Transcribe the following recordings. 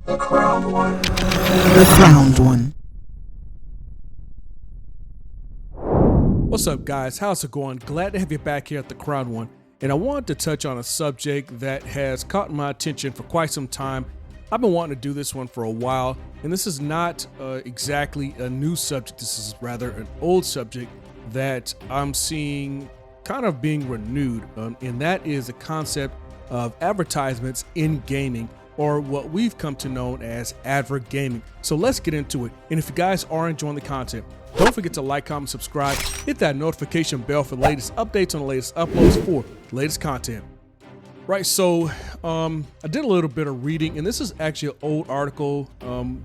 The crowned one. The crowned one. What's up, guys? How's it going? Glad to have you back here at the Crowned One. And I wanted to touch on a subject that has caught my attention for quite some time. I've been wanting to do this one for a while, and this is not exactly a new subject. This is rather an old subject that I'm seeing kind of being renewed, and that is the concept of advertisements in gaming, or what we've come to know as Advergaming. So let's get into it. And if you guys are enjoying the content, don't forget to like, comment, subscribe, hit that notification bell for the latest updates on the latest uploads for the latest content. Right, so I did a little bit of reading, and this is actually an old article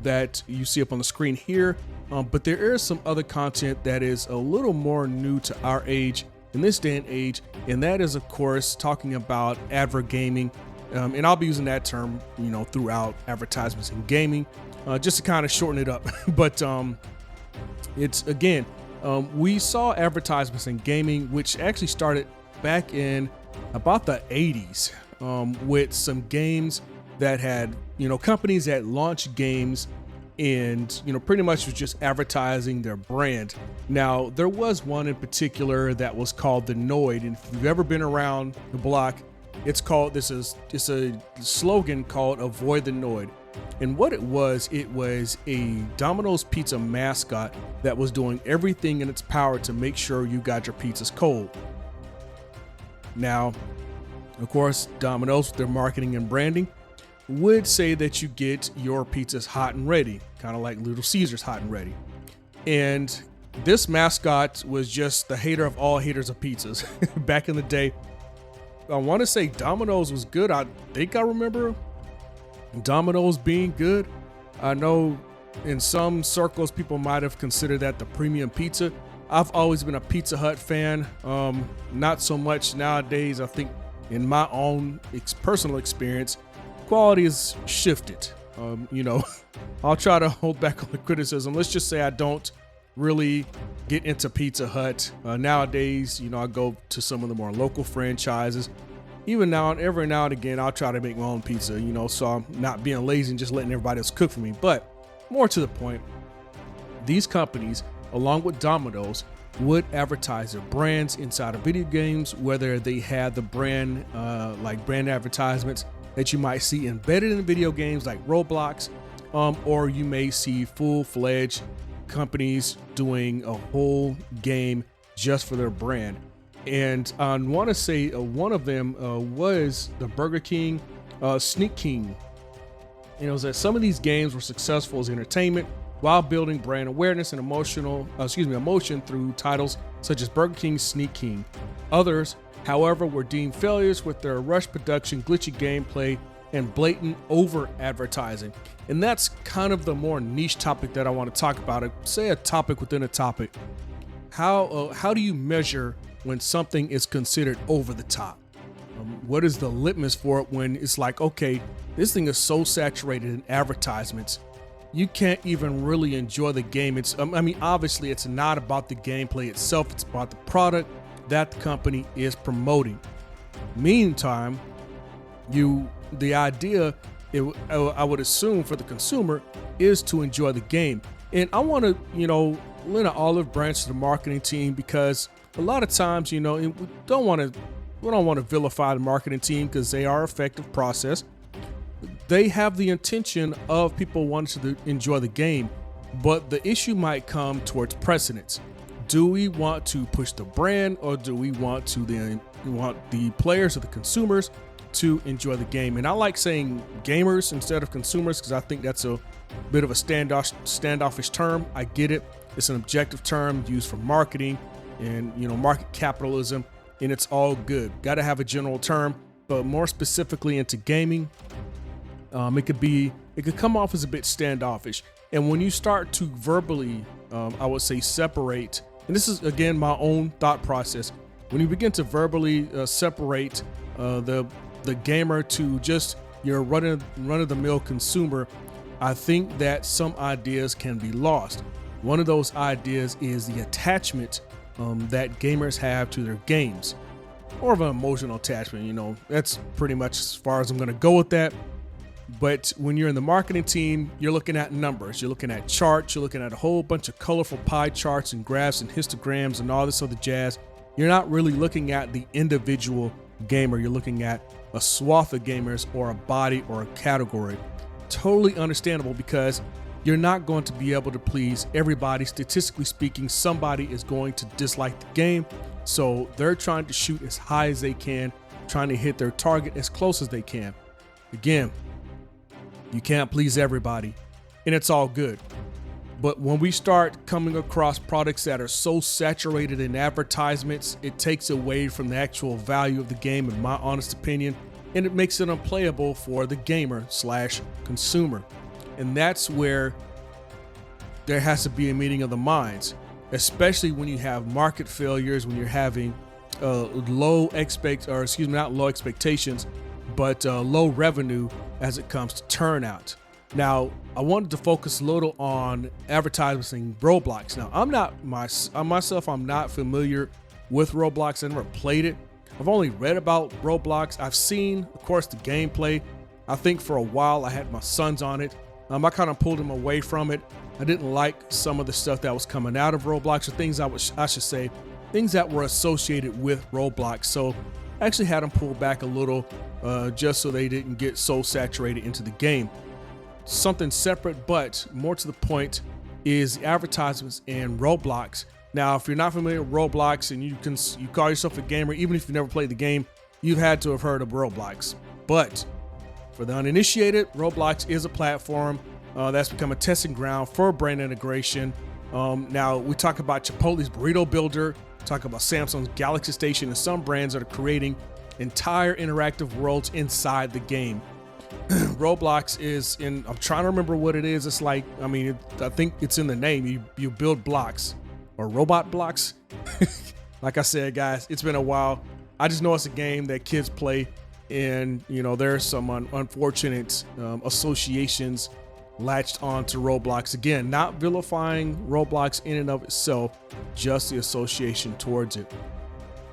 that you see up on the screen here, but there is some other content that is a little more new to our age in this day and age, and that is, of course, talking about Advergaming. And I'll be using that term, throughout advertisements in gaming, just to kind of shorten it up. But it's, again, we saw advertisements in gaming, which actually started back in about the 80s, with some games that had, companies that launched games and, pretty much was just advertising their brand. Now, there was one in particular that was called the Noid. And if you've ever been around the block, it's a slogan called Avoid the Noid. And what it was a Domino's pizza mascot that was doing everything in its power to make sure you got your pizzas cold. Now, of course, Domino's, with their marketing and branding, would say that you get your pizzas hot and ready, kind of like Little Caesars hot and ready. And this mascot was just the hater of all haters of pizzas. Back in the day, I want to say Domino's was good. I think I remember Domino's being good. I know in some circles people might have considered that the premium pizza. I've always been a Pizza Hut fan. Not so much nowadays. I think in my own personal experience, quality has shifted. I'll try to hold back on the criticism. Let's just say I don't really get into Pizza Hut. Nowadays, I go to some of the more local franchises. Even now, every now and again, I'll try to make my own pizza, so I'm not being lazy and just letting everybody else cook for me. But more to the point, these companies, along with Domino's, would advertise their brands inside of video games, whether they had the brand, like brand advertisements that you might see embedded in video games like Roblox, or you may see full-fledged companies doing a whole game just for their brand. And I want to say one of them was the Burger King Sneak King. It was that some of these games were successful as entertainment while building brand awareness and emotion through titles such as Burger King's Sneak King. Others, however, were deemed failures with their rushed production, glitchy gameplay, and blatant over advertising. And that's kind of the more niche topic that I want to talk about. Say a topic within a topic. How do you measure when something is considered over the top? What is the litmus for it when it's like, okay, this thing is so saturated in advertisements, you can't even really enjoy the game. Obviously it's not about the gameplay itself. It's about the product that the company is promoting. Meantime, the idea, I would assume for the consumer, is to enjoy the game. And I want to, lend an olive branch to the marketing team, because a lot of times, we don't want to vilify the marketing team, because they are an effective process. They have the intention of people wanting to enjoy the game, but the issue might come towards precedence. Do we want to push the brand, or do we want the players or the consumers to enjoy the game? And I like saying gamers instead of consumers, because I think that's a bit of a standoffish term. I get it. It's an objective term used for marketing and market capitalism, and it's all good. Got to have a general term, but more specifically into gaming, it could come off as a bit standoffish. And when you start to verbally, I would say, separate, and this is again my own thought process, when you begin to verbally separate the gamer to just your run-of-the-mill consumer, I think that some ideas can be lost. One of those ideas is the attachment that gamers have to their games. More of an emotional attachment, that's pretty much as far as I'm going to go with that. But when you're in the marketing team, you're looking at numbers, you're looking at charts, you're looking at a whole bunch of colorful pie charts and graphs and histograms and all this other jazz. You're not really looking at the individual gamer. You're looking at a swath of gamers or a body or a category. Totally understandable, because you're not going to be able to please everybody. Statistically speaking, somebody is going to dislike the game. So they're trying to shoot as high as they can, trying to hit their target as close as they can. Again, you can't please everybody, and it's all good. But when we start coming across products that are so saturated in advertisements, it takes away from the actual value of the game, in my honest opinion, and it makes it unplayable for the gamer / consumer. And that's where there has to be a meeting of the minds, especially when you have market failures, when you're having low expectations, but low revenue as it comes to turnout. Now, I wanted to focus a little on advertisements in Roblox. Now, I'm not familiar with Roblox. I never played it. I've only read about Roblox. I've seen, of course, the gameplay. I think for a while I had my sons on it. I kind of pulled them away from it. I didn't like some of the stuff that was coming out of Roblox, or things things that were associated with Roblox. So I actually had them pull back a little, just so they didn't get so saturated into the game. Something separate, but more to the point, is advertisements in Roblox. Now, if you're not familiar with Roblox and you call yourself a gamer, even if you've never played the game, you've had to have heard of Roblox. But for the uninitiated, Roblox is a platform that's become a testing ground for brand integration. Now, we talk about Chipotle's Burrito Builder, talk about Samsung's Galaxy Station, and some brands that are creating entire interactive worlds inside the game. Roblox is in, I'm trying to remember what it is. It's like, I think it's in the name. You build blocks, or robot blocks. Like I said, guys, it's been a while. I just know it's a game that kids play, and there's some unfortunate associations latched onto Roblox. Again, not vilifying Roblox in and of itself, just the association towards it.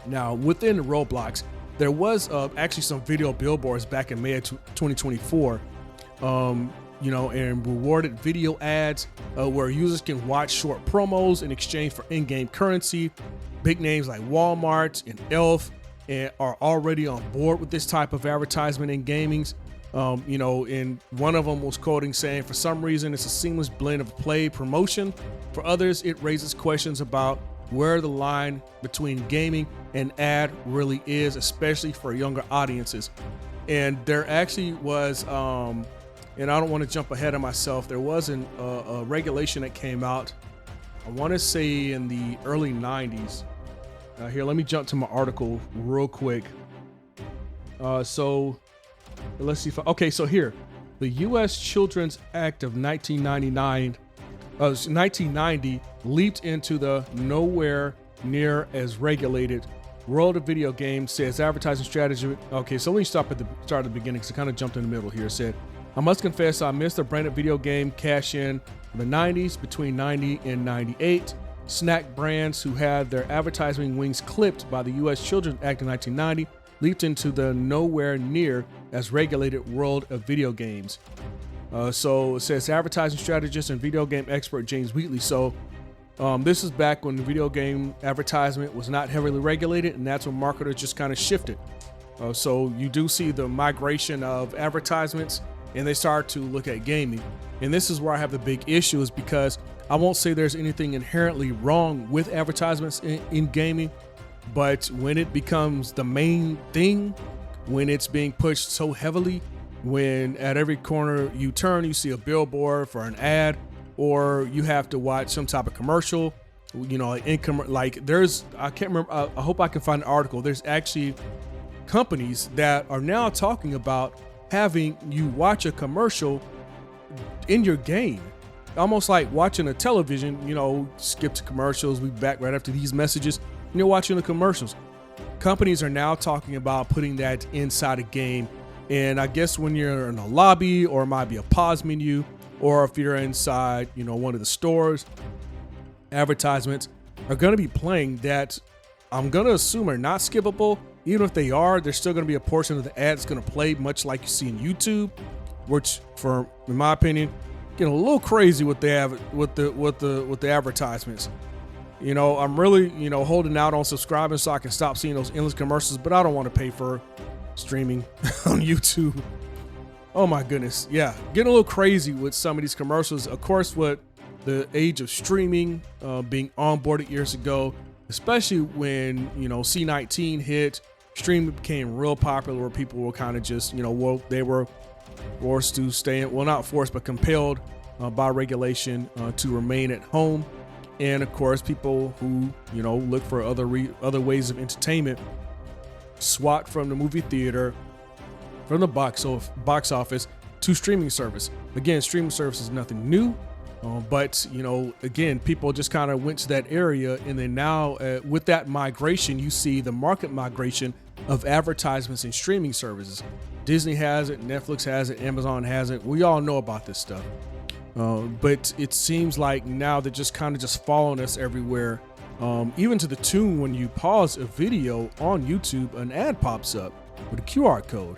Now, within Roblox, there was actually some video billboards back in May of 2024, and rewarded video ads where users can watch short promos in exchange for in-game currency. Big names like Walmart and Elf are already on board with this type of advertisement in gamings. And one of them was quoting saying, for some reason, it's a seamless blend of play promotion. For others, it raises questions about where the line between gaming and ad really is, especially for younger audiences. And there actually was, and I don't want to jump ahead of myself, there was a regulation that came out, I want to say in the early 90s. Here, let me jump to my article real quick. So let's see so here, the U.S. Children's Act of 1990 leaped into the nowhere near as regulated world of video games, says advertising strategy. Okay, so let me stop at the start of the beginning, because I kind of jumped in the middle here. It said, I must confess I missed the branded video game cash in the 90s. Between 90 and 98, snack brands who had their advertising wings clipped by the U.S. Children's Act of 1990 leaped into the nowhere near as regulated world of video games. So it says advertising strategist and video game expert James Wheatley. So this is back when the video game advertisement was not heavily regulated, and that's when marketers just kind of shifted. So you do see the migration of advertisements, and they start to look at gaming. And this is where I have the big issue, is because I won't say there's anything inherently wrong with advertisements in gaming, but when it becomes the main thing, when it's being pushed so heavily, when at every corner you turn, you see a billboard for an ad, or you have to watch some type of commercial, like there's, I can't remember, I hope I can find an article. There's actually companies that are now talking about having you watch a commercial in your game, almost like watching a television, skip to commercials, we back right after these messages, and you're watching the commercials. Companies are now talking about putting that inside a game. And I guess when you're in a lobby, or it might be a pause menu, or if you're inside, one of the stores, advertisements are going to be playing that I'm going to assume are not skippable. Even if they are, there's still going to be a portion of the ad that's going to play, much like you see in YouTube. which, in my opinion, getting a little crazy with the advertisements. You know, I'm really, holding out on subscribing so I can stop seeing those endless commercials, but I don't want to pay for streaming on YouTube. Oh my goodness. Yeah. Getting a little crazy with some of these commercials. Of course, with the age of streaming being onboarded years ago, especially when, C19 hit, streaming became real popular where people were kind of just, they were forced to stay in, well, not forced, but compelled by regulation to remain at home. And of course, people who, look for other ways of entertainment swat from the movie theater, from the box office to streaming service. Again, streaming service is nothing new, but again, people just kind of went to that area, and then now with that migration, you see the market migration of advertisements and streaming services. Disney has it, Netflix has it, Amazon has it. We all know about this stuff. But it seems like now they're just kind of just following us everywhere. Even to the tune when you pause a video on YouTube, an ad pops up with a QR code.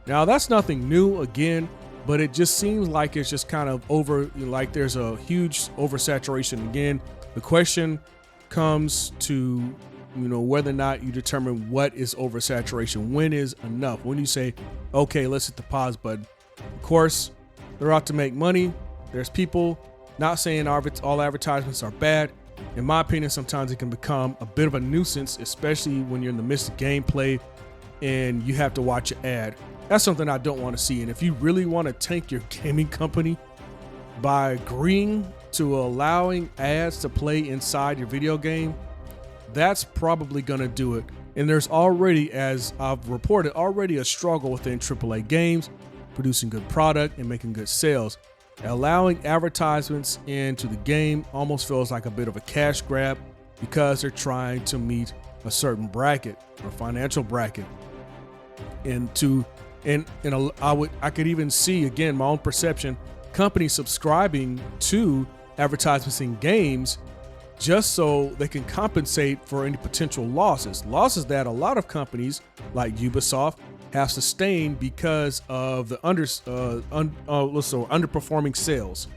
Now that's nothing new again, but it just seems like it's just kind of like there's a huge oversaturation again. The question comes to, whether or not you determine what is oversaturation. When is enough? When you say, okay, let's hit the pause button. Of course, they're out to make money. There's people, not saying all advertisements are bad. In my opinion, sometimes it can become a bit of a nuisance, especially when you're in the midst of gameplay and you have to watch an ad. That's something I don't want to see. And if you really want to tank your gaming company by agreeing to allowing ads to play inside your video game, that's probably going to do it. And there's already, as I've reported, already a struggle within AAA games, producing good product and making good sales. Allowing advertisements into the game almost feels like a bit of a cash grab because they're trying to meet a certain bracket or financial bracket. I could even see, again, my own perception, companies subscribing to advertisements in games just so they can compensate for any potential losses that a lot of companies like Ubisoft have sustained because of the underperforming sales.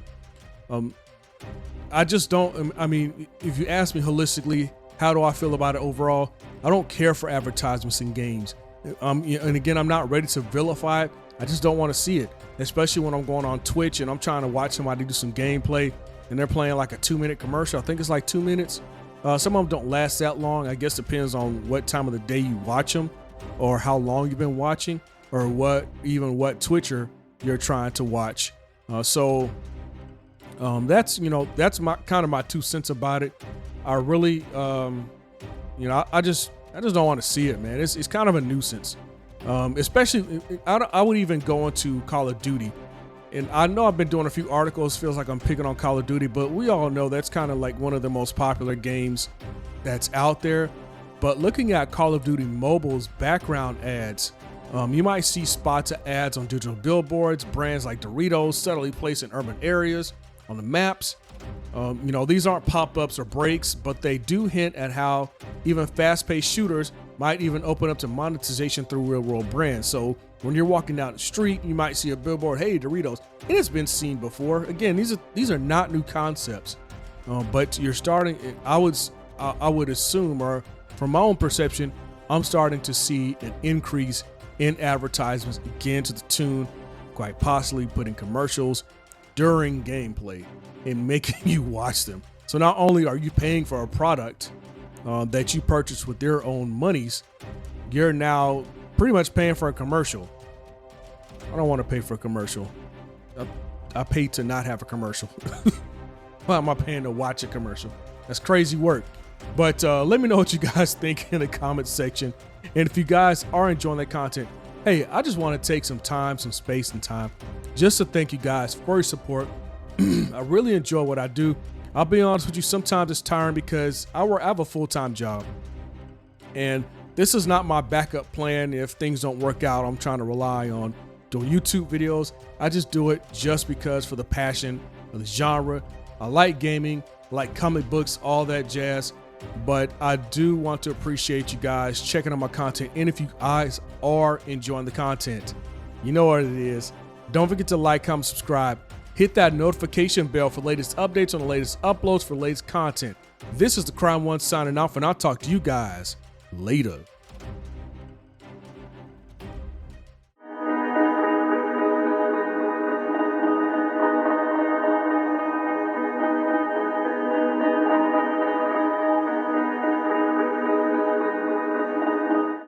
I just don't. I mean, if you ask me holistically, how do I feel about it overall? I don't care for advertisements in games. And again, I'm not ready to vilify it. I just don't want to see it, especially when I'm going on Twitch and I'm trying to watch somebody do some gameplay and they're playing like a 2-minute commercial. I think it's like 2 minutes. Some of them don't last that long. I guess depends on what time of the day you watch them, or how long you've been watching, or what Twitcher you're trying to watch. That's my kind of my 2 cents about it. I really, I just don't want to see it, man. It's kind of a nuisance. Especially, I would even go into Call of Duty. And I know I've been doing a few articles, feels like I'm picking on Call of Duty, but we all know that's kind of like one of the most popular games that's out there. But looking at Call of Duty Mobile's background ads, you might see spots of ads on digital billboards, brands like Doritos subtly placed in urban areas, on the maps. These aren't pop-ups or breaks, but they do hint at how even fast-paced shooters might even open up to monetization through real-world brands. So when you're walking down the street, you might see a billboard, hey, Doritos. It has been seen before. Again, these are not new concepts, but you're starting. I would assume, or from my own perception, I'm starting to see an increase in advertisements again to the tune, quite possibly putting commercials during gameplay and making you watch them. So not only are you paying for a product that you purchased with your own monies, you're now pretty much paying for a commercial. I don't want to pay for a commercial. I pay to not have a commercial. Why am I paying to watch a commercial? That's crazy work. But let me know what you guys think in the comments section. And if you guys are enjoying that content, hey, I just want to take some time, some space and time just to thank you guys for your support. I really enjoy what I do. I'll be honest with you, sometimes it's tiring because I have a full-time job. And this is not my backup plan. If things don't work out, I'm trying to rely on doing YouTube videos. I just do it just because for the passion of the genre. I like gaming, I like comic books, all that jazz. But I do want to appreciate you guys checking out my content. And if you guys are enjoying the content, you know what it is. Don't forget to like, comment, subscribe. Hit that notification bell for latest updates on the latest uploads for latest content. This is the Crown One signing off, and I'll talk to you guys later.